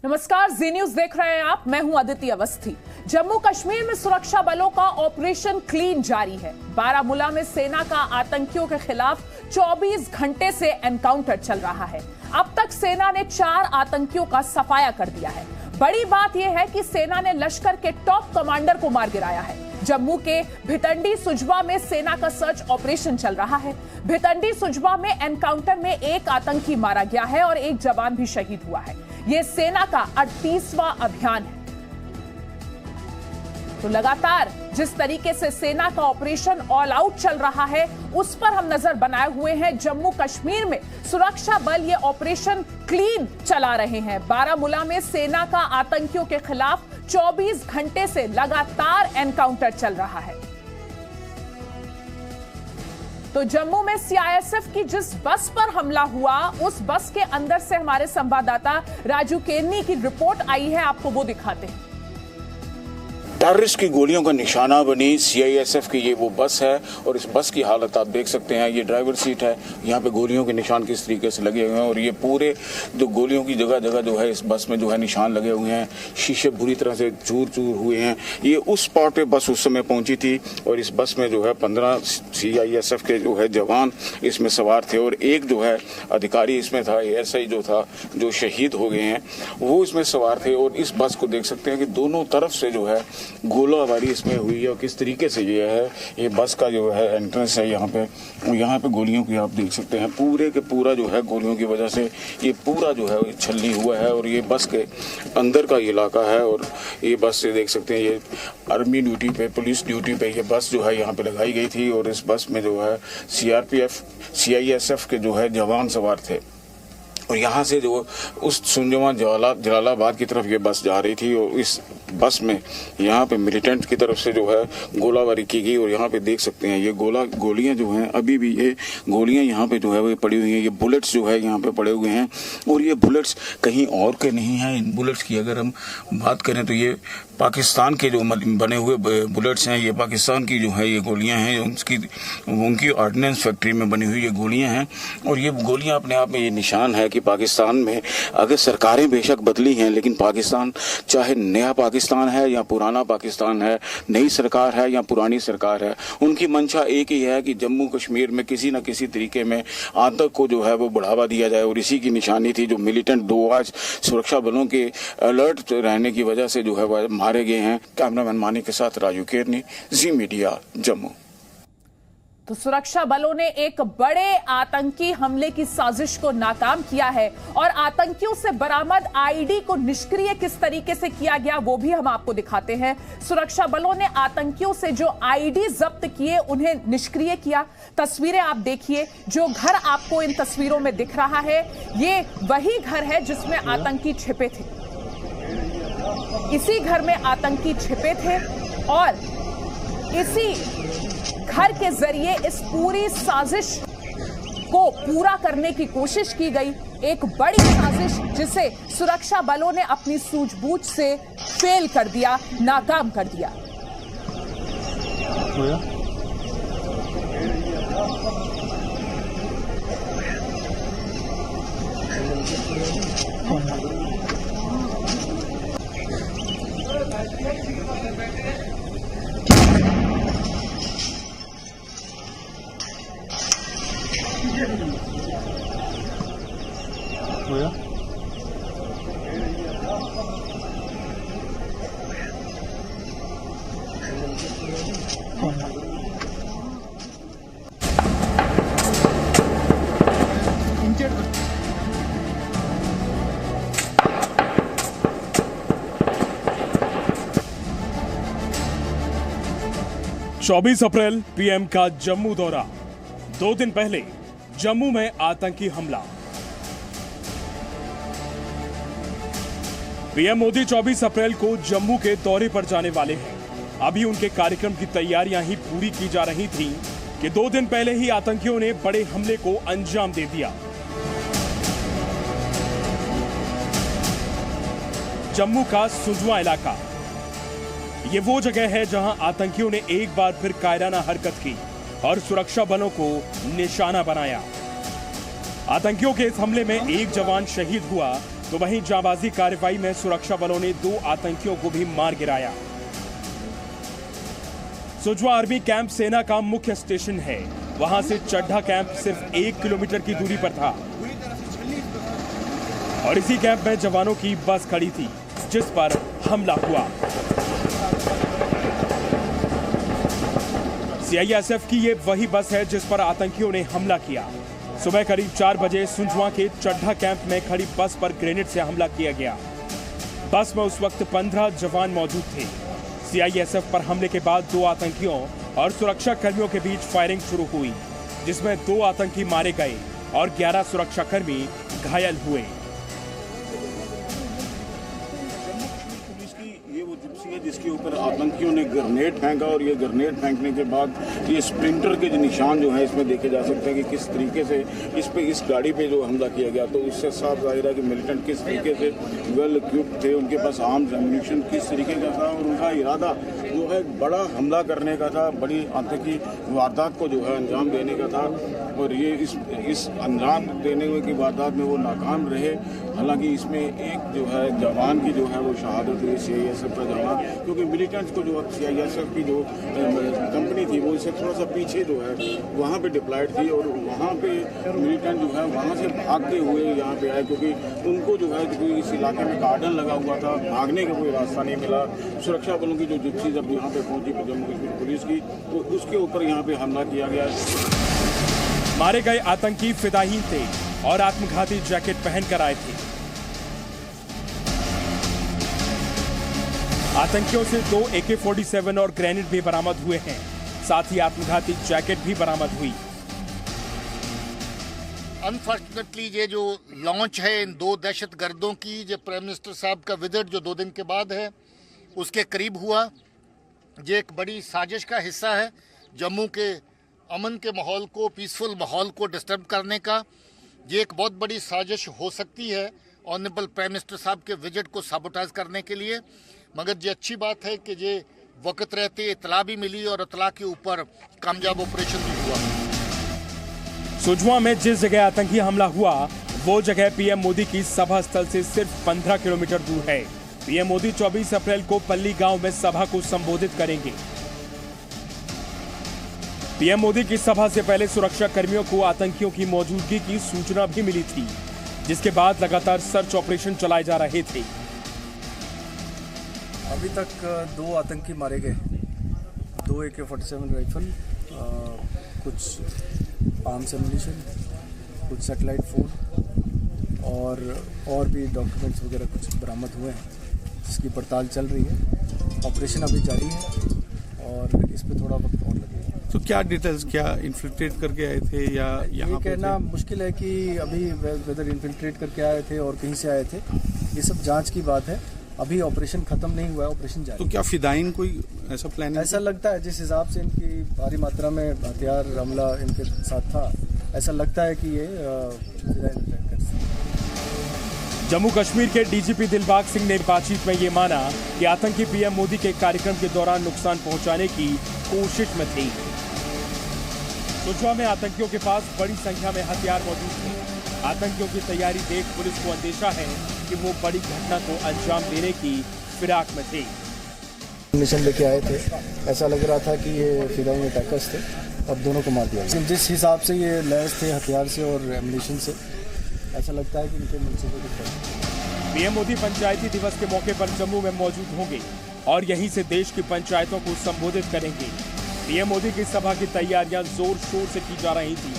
नमस्कार, जी न्यूज देख रहे हैं आप। मैं हूं अदिति अवस्थी। जम्मू कश्मीर में सुरक्षा बलों का ऑपरेशन क्लीन जारी है। बारामूला में सेना का आतंकियों के खिलाफ 24 घंटे से एनकाउंटर चल रहा है। अब तक सेना ने 4 आतंकियों का सफाया कर दिया है। बड़ी बात यह है कि सेना ने लश्कर के टॉप कमांडर को मार गिराया है। जम्मू के भितंडी सुजवा में सेना का सर्च ऑपरेशन चल रहा है। भितंडी सुजवा में एनकाउंटर में 1 आतंकी मारा गया है और 1 जवान भी शहीद हुआ है। यह सेना का 38वां अभियान है। तो लगातार जिस तरीके से सेना का ऑपरेशन ऑल आउट चल रहा है, उस पर हम नजर बनाए हुए हैं। जम्मू कश्मीर में सुरक्षा बल ये ऑपरेशन क्लीन चला रहे हैं। बारामूला में सेना का आतंकियों के खिलाफ 24 घंटे से लगातार एनकाउंटर चल रहा है। तो जम्मू में सीआईएसएफ की जिस बस पर हमला हुआ, उस बस के अंदर से हमारे संवाददाता राजू केरनी की रिपोर्ट आई है, आपको वो दिखाते हैं। टेररिस्ट की गोलियों का निशाना बनी सीआईएसएफ की ये वो बस है और इस बस की हालत आप देख सकते हैं। ये ड्राइवर सीट है, यहाँ पे गोलियों के निशान किस तरीके से लगे हुए हैं और ये पूरे जो गोलियों की जगह जगह जो है इस बस में जो है निशान लगे हुए हैं। शीशे बुरी तरह से चूर चूर हुए हैं। ये उस स्पॉट पे बस उस समय पहुंची थी और इस बस में जो है 15 सीआईएसएफ के जो है जवान इसमें सवार थे और एक जो है अधिकारी इसमें था, एएसआई जो था, जो शहीद हो गए हैं, वो इसमें सवार थे। और इस बस को देख सकते हैं कि दोनों तरफ से जो है गोलाबारी इसमें हुई है और किस तरीके से ये है, ये बस का जो है एंट्रेंस है यहाँ पे गोलियों की आप देख सकते हैं। पूरे के पूरा जो है गोलियों की वजह से ये पूरा जो है छलनी हुआ है और ये बस के अंदर का इलाका है। और ये बस से देख सकते हैं ये आर्मी ड्यूटी पे, पुलिस ड्यूटी पे ये बस जो है यहाँ पे लगाई गई थी और इस बस में जो है सीआरपीएफ, सीआईएसएफ के जो है जवान सवार थे। और यहाँ से जो उस सुंजवा जलालाबाद की तरफ ये बस जा रही थी और इस बस में यहाँ पे मिलिटेंट की तरफ से जो है गोलाबारी की गई। और यहाँ पे देख सकते हैं ये गोलियां जो हैं, अभी भी ये गोलियां यहाँ पे जो है वो पड़ी हुई हैं। ये बुलेट्स जो है यहाँ पे पड़े हुए हैं और ये बुलेट्स कहीं और के नहीं हैं। इन बुलेट्स की अगर हम बात करें तो ये पाकिस्तान के जो बने हुए बुलेट्स हैं, ये पाकिस्तान की जो है ये गोलियां हैं, उनकी ऑर्डिनेंस फैक्ट्री में बनी हुई ये गोलियां हैं। और ये गोलियां अपने आप में ये निशान है कि पाकिस्तान में अगर सरकारें बेशक बदली हैं, लेकिन पाकिस्तान चाहे नया पाकिस्तान है या पुराना पाकिस्तान है, नई सरकार है या पुरानी सरकार है, उनकी मंशा एक ही है कि जम्मू कश्मीर में किसी न किसी तरीके में आतंक को जो है वो बढ़ावा दिया जाए। और इसी की निशानी थी जो मिलिटेंट 2 आज सुरक्षा बलों के अलर्ट रहने की वजह से जो है मारे गए हैं। कैमरामैन मानी के साथ राजू केरनी, जी मीडिया, जम्मू। तो सुरक्षा बलों ने एक बड़े आतंकी हमले की साजिश को नाकाम किया है और आतंकियों से बरामद आईडी को निष्क्रिय किस तरीके से किया गया वो भी हम आपको दिखाते हैं। सुरक्षा बलों ने आतंकियों से जो आईडी जब्त किए उन्हें निष्क्रिय किया। तस्वीरें आप देखिए, जो घर आपको इन तस्वीरों में दिख रहा है, ये वही घर है जिसमें आतंकी छिपे थे। इसी घर में आतंकी छिपे थे और इसी घर के जरिए इस पूरी साजिश को पूरा करने की कोशिश की गई। एक बड़ी साजिश जिसे सुरक्षा बलों ने अपनी सूझबूझ से फेल कर दिया, नाकाम कर दिया। चौबीस अप्रैल पीएम का जम्मू दौरा। 2 दिन पहले जम्मू में आतंकी हमला। पीएम मोदी 24 अप्रैल को जम्मू के दौरे पर जाने वाले हैं। अभी उनके कार्यक्रम की तैयारियां ही पूरी की जा रही थीं कि 2 दिन पहले ही आतंकियों ने बड़े हमले को अंजाम दे दिया। जम्मू का सुजवा इलाका, ये वो जगह है जहां आतंकियों ने एक बार फिर कायराना हरकत की और सुरक्षा बलों को निशाना बनाया। आतंकियों के इस हमले में एक जवान शहीद हुआ तो वहीं जांबाजी कार्रवाई में सुरक्षा बलों ने 2 आतंकियों को भी मार गिराया। सुजवा आर्मी कैंप सेना का मुख्य स्टेशन है। वहां से चड्ढा कैंप सिर्फ 1 किलोमीटर की दूरी पर था और इसी कैंप में जवानों की बस खड़ी थी जिस पर हमला हुआ। सीआईएसएफ की ये वही बस है जिस पर आतंकियों ने हमला किया। सुबह करीब 4 बजे सुंजवा के चड्ढा कैंप में खड़ी बस पर ग्रेनेड से हमला किया गया। बस में उस वक्त 15 जवान मौजूद थे। सीआईएसएफ पर हमले के बाद 2 आतंकियों और सुरक्षा कर्मियों के बीच फायरिंग शुरू हुई, जिसमें 2 आतंकी मारे गए और 11 सुरक्षाकर्मी घायल हुए। जिसके ऊपर आतंकियों ने ग्रेनेड फेंका और ये ग्रेनेड फेंकने के बाद ये स्प्रिंटर के जो निशान जो है इसमें देखे जा सकते हैं कि किस तरीके से इस गाड़ी पे जो हमला किया गया, तो उससे साफ जाहिर है कि मिलिटेंट किस तरीके से वेल इक्विप्ड थे, उनके पास आर्म्स एम्यूनिशन किस तरीके का था और उनका इरादा जो है बड़ा हमला करने का था, बड़ी आतंकी वारदात को जो है अंजाम देने का था और ये इस अंजाम देने की वारदात में वो नाकाम रहे। हालांकि इसमें एक जो है जवान की जो है वो शहादत हुई, सीआईएसएफ का जवान, क्योंकि मिलिटेंट्स को जो सीआईएसएफ की जो कंपनी थी वो इससे थोड़ा सा पीछे जो है वहाँ पे डिप्लॉयड थी और वहाँ पे मिलिटेंट जो है वहाँ से भागते हुए यहाँ पे आए, क्योंकि उनको जो है इस इलाके में गार्डन लगा हुआ था, भागने का कोई रास्ता नहीं मिला। सुरक्षा बलों की जो जिप्सी जब यहाँ पे पहुंची जम्मू कश्मीर पुलिस की, तो उसके ऊपर यहाँ पे हमला किया गया। मारे गए आतंकी फिदाहीन थे और आत्मघाती जैकेट पहनकर आए थे। आतंकियों से 2 AK-47 और ग्रेनेड भी बरामद हुए हैं। साथ ही आत्मघाती जैकेट भी बरामद हुई। अनफॉर्चुनेटली ये जो लॉन्च है इन 2 दहशतगर्दों की, जो प्राइम मिनिस्टर साहब का विजिट जो 2 दिन के बाद है उसके करीब हुआ, ये एक बड़ी साजिश का हिस्सा है जम्मू के अमन के माहौल को, पीसफुल माहौल को डिस्टर्ब करने का। ये एक बहुत बड़ी साजिश हो सकती है ऑनरेबल प्राइम मिनिस्टर साहब के विजिट को साबोटाइज करने के लिए। मगर ये अच्छी बात है कि ये वक्त रहते इतला भी मिली और इतला के ऊपर कामयाब ऑपरेशन भी हुआ। सुजवा में जिस जगह आतंकी हमला हुआ वो जगह पीएम मोदी की सभा स्थल से सिर्फ 15 किलोमीटर दूर है। पीएम मोदी 24 अप्रैल को पल्ली गांव में सभा को संबोधित करेंगे। पीएम मोदी की सभा से पहले सुरक्षा कर्मियों को आतंकियों की मौजूदगी की सूचना भी मिली थी, जिसके बाद लगातार सर्च ऑपरेशन चलाए जा रहे थे। अभी तक 2 आतंकी मारे गए, 2 AK-47 राइफल, कुछ आर्म्स एम्यूनिशन, कुछ सैटेलाइट फोन और भी डॉक्यूमेंट्स वगैरह कुछ बरामद हुए हैं, जिसकी पड़ताल चल रही है। ऑपरेशन अभी जारी है और इस पे थोड़ा वक्त और लगेगा। तो क्या डिटेल्स, क्या इन्फिल्ट्रेट करके आए थे या यहाँ पे कहना मुश्किल है कि अभी वेदर इन्फिल्ट्रेट करके आए थे और कहीं से आए थे, ये सब जांच की बात है। अभी ऑपरेशन खत्म नहीं हुआ है, ऑपरेशन जारी। तो क्या फिदाइन कोई ऐसा प्लान? ऐसा लगता है जिस हिसाब से इनकी भारी मात्रा में हथियार हमला इनके साथ था, ऐसा लगता है कि ये फिदाइन अटैक कर सकते हैं। जम्मू कश्मीर के डीजीपी दिलबाग सिंह ने बातचीत में ये माना कि आतंकी पीएम मोदी के कार्यक्रम के दौरान नुकसान पहुंचाने की कोशिश में थे। सुजवा में आतंकियों के पास बड़ी संख्या में हथियार मौजूद थे। आतंकियों की तैयारी देख पुलिस को अंदेशा है कि वो बड़ी घटना को अंजाम देने की फिराक में थे। मिशन लेके आए थे, ऐसा लग रहा था कि ये फिदाइन अटैकर्स थे, अब दोनों को मार दिया। जिस हिसाब से ये लैस थे हथियार से और एम्यूनिशन से, ऐसा लगता है कि इनके मुझसे कोई दिक्कत। पीएम मोदी पंचायती दिवस के मौके पर जम्मू में मौजूद होंगे और यहीं से देश की पंचायतों को संबोधित करेंगे। पीएम मोदी की सभा की तैयारियां जोर शोर से की जा रही थी।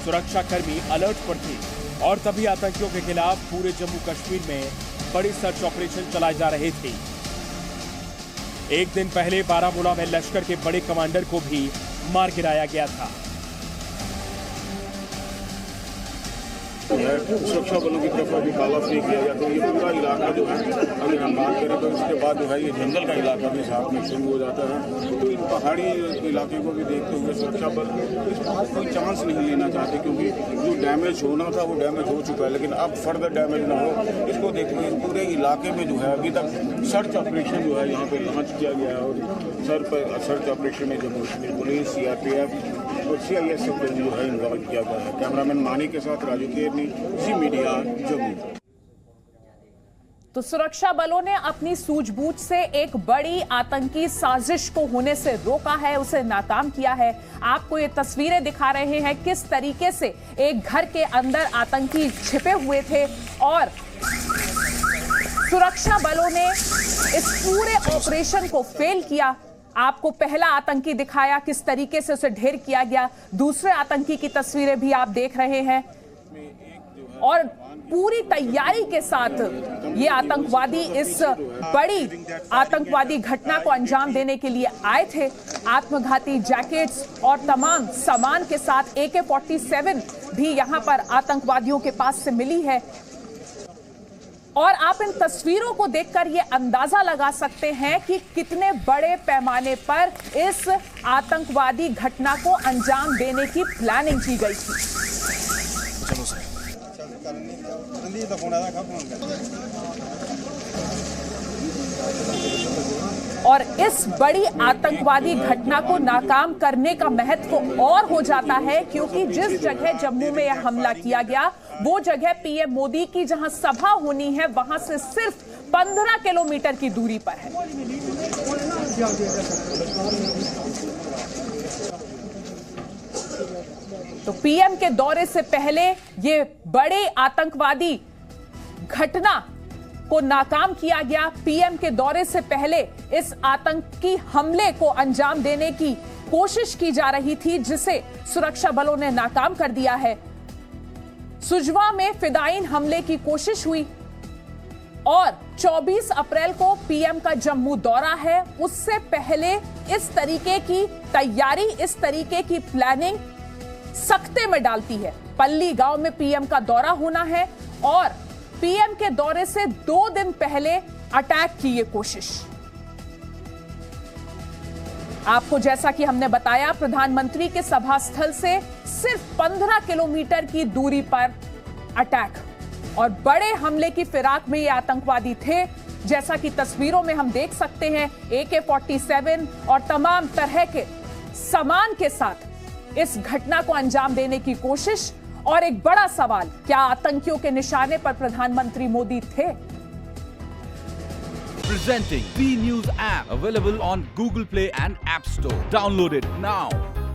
सुरक्षा कर्मी अलर्ट पर थे और तभी आतंकियों के खिलाफ पूरे जम्मू कश्मीर में बड़े सर्च ऑपरेशन चलाए जा रहे थे। एक दिन पहले बारामूला में लश्कर के बड़े कमांडर को भी मार गिराया गया था। सुरक्षा बलों की तरफ अभी काला फ्री किया गया, तो ये पूरा इलाका जो है अगर हम बात करें तो इसके बाद जो है ये जंगल का इलाका भी साथ में शुरू हो जाता है। तो इन पहाड़ी इलाके को भी देखते हुए सुरक्षा बल इस कोई चांस नहीं लेना चाहते, क्योंकि जो डैमेज होना था वो डैमेज हो चुका है, लेकिन अब फर्दर डैमेज ना हो इसको देखते हुए पूरे इलाके में जो है अभी तक सर्च ऑपरेशन जो है यहाँ पे लॉन्च किया गया है। और सर्च ऑपरेशन में जम्मू कश्मीर पुलिस, CRPF और CISF को जो है इन्वॉल्व किया गया है। कैमरामैन मानी के साथ राजू केरनी, जी मीडिया, जम्मू। तो सुरक्षा बलों ने अपनी सूझबूझ से एक बड़ी आतंकी साजिश को होने से रोका है, उसे नाकाम किया है। आपको ये तस्वीरें दिखा रहे हैं किस तरीके से एक घर के अंदर आतंकी छिपे हुए थे और सुरक्षा बलों ने इस पूरे ऑपरेशन को फेल किया। आपको पहला आतंकी दिखाया, किस तरीके से उसे ढेर किया गया। दूसरे आतंकी की तस्वीरें भी आप देख रहे हैं और पूरी तैयारी के साथ ये आतंकवादी इस बड़ी आतंकवादी घटना को अंजाम देने के लिए आए थे। आत्मघाती जैकेट्स और तमाम सामान के साथ AK-47 भी यहां पर आतंकवादियों के पास से मिली है। और आप इन तस्वीरों को देखकर ये अंदाजा लगा सकते हैं कि कितने बड़े पैमाने पर इस आतंकवादी घटना को अंजाम देने की प्लानिंग की गई थी। और इस बड़ी आतंकवादी घटना को नाकाम करने का महत्व और हो जाता है क्योंकि जिस जगह जम्मू में यह हमला किया गया वो जगह पीएम मोदी की जहां सभा होनी है वहां से सिर्फ 15 किलोमीटर की दूरी पर है। तो पीएम के दौरे से पहले ये बड़े आतंकवादी घटना को नाकाम किया गया। पीएम के दौरे से पहले इस आतंकी हमले को अंजाम देने की कोशिश की जा रही थी जिसे सुरक्षा बलों ने नाकाम कर दिया है। सुजवा में फिदायीन हमले की कोशिश हुई और 24 अप्रैल को पीएम का जम्मू दौरा है। उससे पहले इस तरीके की तैयारी, इस तरीके की प्लानिंग सख्ते में डालती है। पल्ली गांव में पीएम का दौरा होना है और पीएम के दौरे से 2 दिन पहले अटैक की ये कोशिश। आपको जैसा कि हमने बताया प्रधानमंत्री के सभा स्थल से सिर्फ 15 किलोमीटर की दूरी पर अटैक और बड़े हमले की फिराक में ये आतंकवादी थे। जैसा कि तस्वीरों में हम देख सकते हैं AK-47 और तमाम तरह के सामान के साथ इस घटना को अंजाम देने की कोशिश। और एक बड़ा सवाल, क्या आतंकियों के निशाने पर प्रधानमंत्री मोदी थे? Presenting B News app available on Google Play and App Store. Download it now.